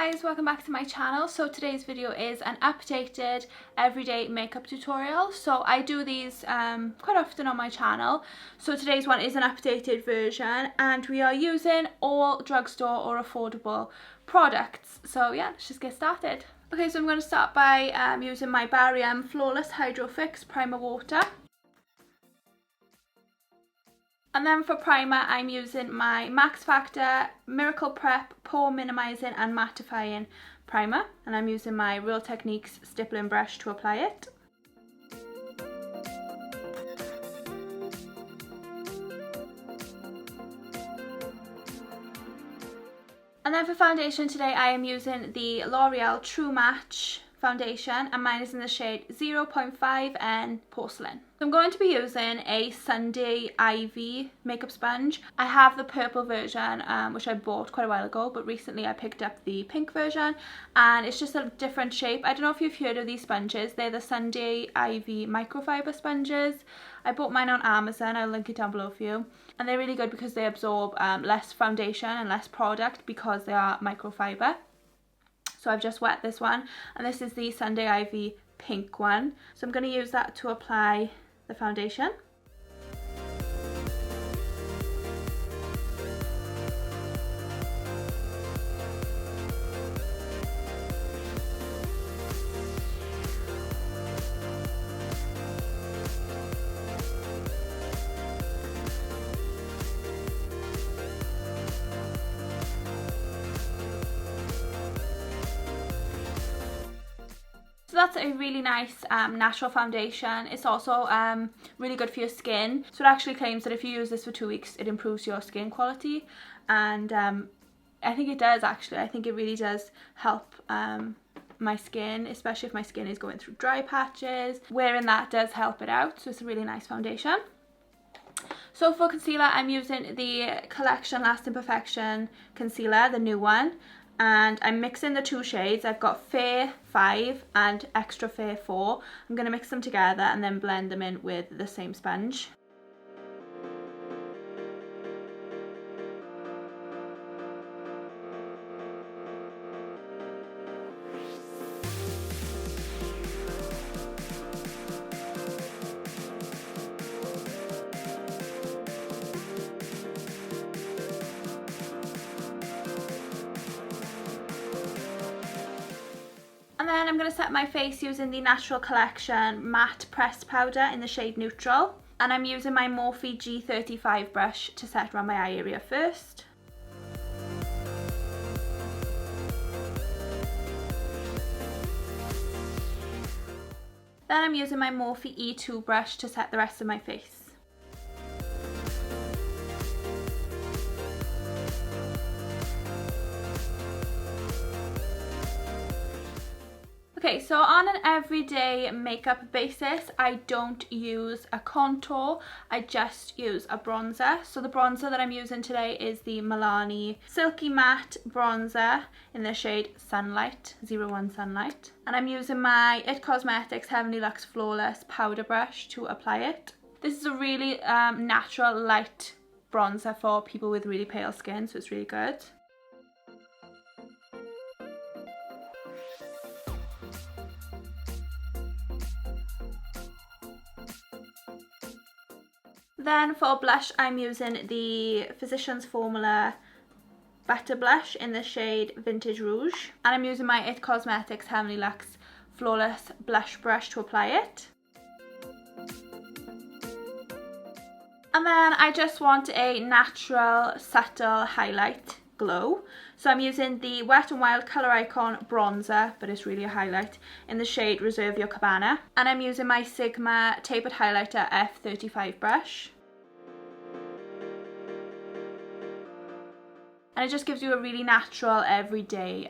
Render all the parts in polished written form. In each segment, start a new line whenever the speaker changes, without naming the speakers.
guys, welcome back to my channel. So today's video is an updated everyday makeup tutorial. So I do these quite often on my channel. So today's one is an updated version and we are using all drugstore or affordable products. So yeah, let's just get started. Okay, so I'm going to start by using my Barry Flawless Hydro Fix Primer Water. And then for primer, I'm using my Max Factor Miracle Prep Pore Minimizing and Mattifying Primer. And I'm using my Real Techniques stippling brush to apply it. And then for foundation today, I am using the L'Oreal True Match foundation and mine is in the shade 0.5N Porcelain. So I'm going to be using a Sunday Ivy makeup sponge. I have the purple version which I bought quite a while ago, but recently I picked up the pink version and it's just a different shape. I don't know if you've heard of these sponges. They're the Sunday Ivy microfiber sponges. I bought mine on Amazon. I'll link it down below for you. And they're really good because they absorb less foundation and less product because they are microfiber. So I've just wet this one and this is the Sunday Ivy pink one. So I'm going to use that to apply the foundation. So that's a really nice natural foundation. It's also really good for your skin. So it actually claims that if you use this for 2 weeks, it improves your skin quality. And I think it does actually. I think it really does help my skin, especially if my skin is going through dry patches. Wearing that does help it out. So it's a really nice foundation. So for concealer, I'm using the Collection Lasting Perfection concealer, the new one. And I'm mixing the two shades. I've got Fair 5 and Extra Fair 4. I'm going to mix them together and then blend them in with the same sponge. And then I'm going to set my face using the Natural Collection Matte Pressed Powder in the shade Neutral. And I'm using my Morphe G35 brush to set around my eye area first. Then I'm using my Morphe E2 brush to set the rest of my face. Okay, so on an everyday makeup basis, I don't use a contour, I just use a bronzer. So the bronzer that I'm using today is the Milani Silky Matte Bronzer in the shade Sunlight, 01 Sunlight. And I'm using my It Cosmetics Heavenly Luxe Flawless Powder Brush to apply it. This is a really natural light bronzer for people with really pale skin, so it's really good. Then for blush, I'm using the Physicians Formula Butter Blush in the shade Vintage Rouge. And I'm using my It Cosmetics Heavenly Luxe Flawless Blush Brush to apply it. And then I just want a natural, subtle highlight glow. So I'm using the Wet n Wild Colour Icon Bronzer, but it's really a highlight, in the shade Reserve Your Cabana. And I'm using my Sigma Tapered Highlighter F35 brush. And it just gives you a really natural, everyday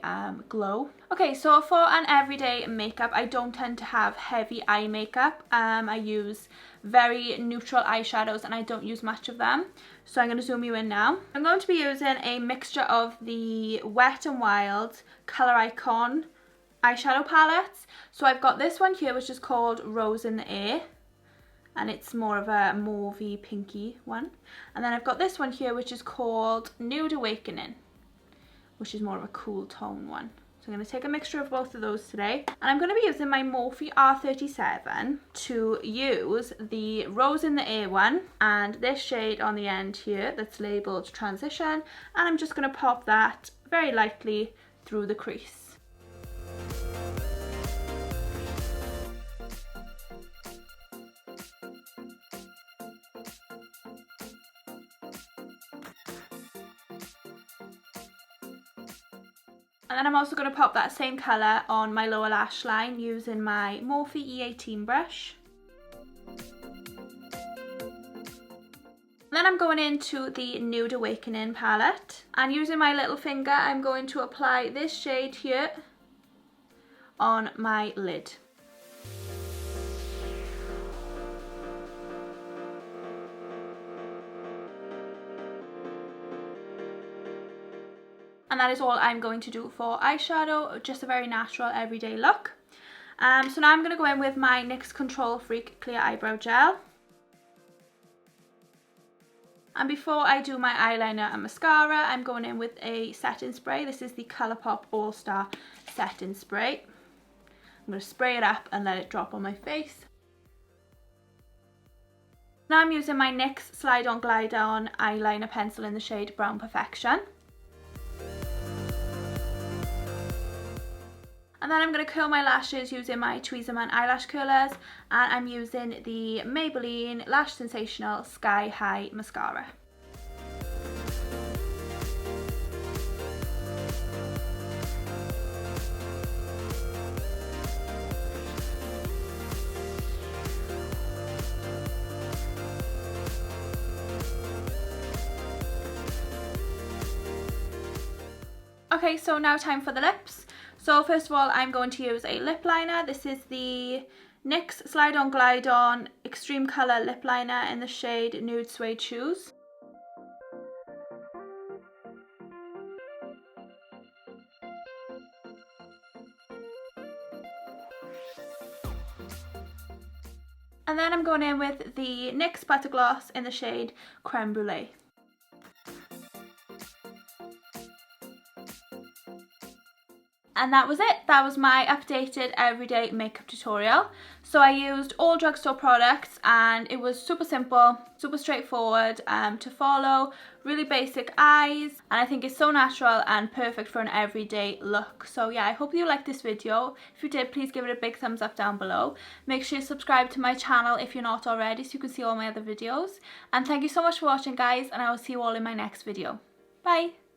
glow. Okay, so for an everyday makeup, I don't tend to have heavy eye makeup. I use very neutral eyeshadows and I don't use much of them. So I'm going to zoom you in now. I'm going to be using a mixture of the Wet n Wild Colour Icon eyeshadow palettes. So I've got this one here which is called Rose in the Air. And it's more of a mauvey pinky one. And then I've got this one here which is called Nude Awakening. which is more of a cool tone one. So I'm going to take a mixture of both of those today. And I'm going to be using my Morphe R37 to use the Rose in the Air one and this shade on the end here that's labelled Transition. And I'm just going to pop that very lightly through the crease. And then I'm also going to pop that same colour on my lower lash line using my Morphe E18 brush. Then I'm going into the Nude Awakening palette, and using my little finger I'm going to apply this shade here on my lid. And that is all I'm going to do for eyeshadow, just a very natural everyday look. So now I'm going to go in with my NYX Control Freak Clear Eyebrow Gel. And before I do my eyeliner and mascara, I'm going in with a setting spray. This is the Colourpop All Star Setting Spray. I'm going to spray it up and let it drop on my face. Now I'm using my NYX Slide On Glide On eyeliner pencil in the shade Brown Perfection. And then I'm going to curl my lashes using my Tweezerman eyelash curlers, and I'm using the Maybelline Lash Sensational Sky High Mascara. Okay, so now time for the lips. So first of all, I'm going to use a lip liner. This is the NYX Slide On Glide On Extreme Colour Lip Liner in the shade Nude Suede Shoes. And then I'm going in with the NYX Butter Gloss in the shade Creme Brulee. And that was it. That was my updated everyday makeup tutorial. So I used all drugstore products and it was super simple, super straightforward to follow, really basic eyes, and I think it's so natural and perfect for an everyday look. So yeah, I hope you liked this video. If you did, please give it a big thumbs up down below. Make sure you subscribe to my channel if you're not already so you can see all my other videos. And thank you so much for watching, guys, and I will see you all in my next video. Bye!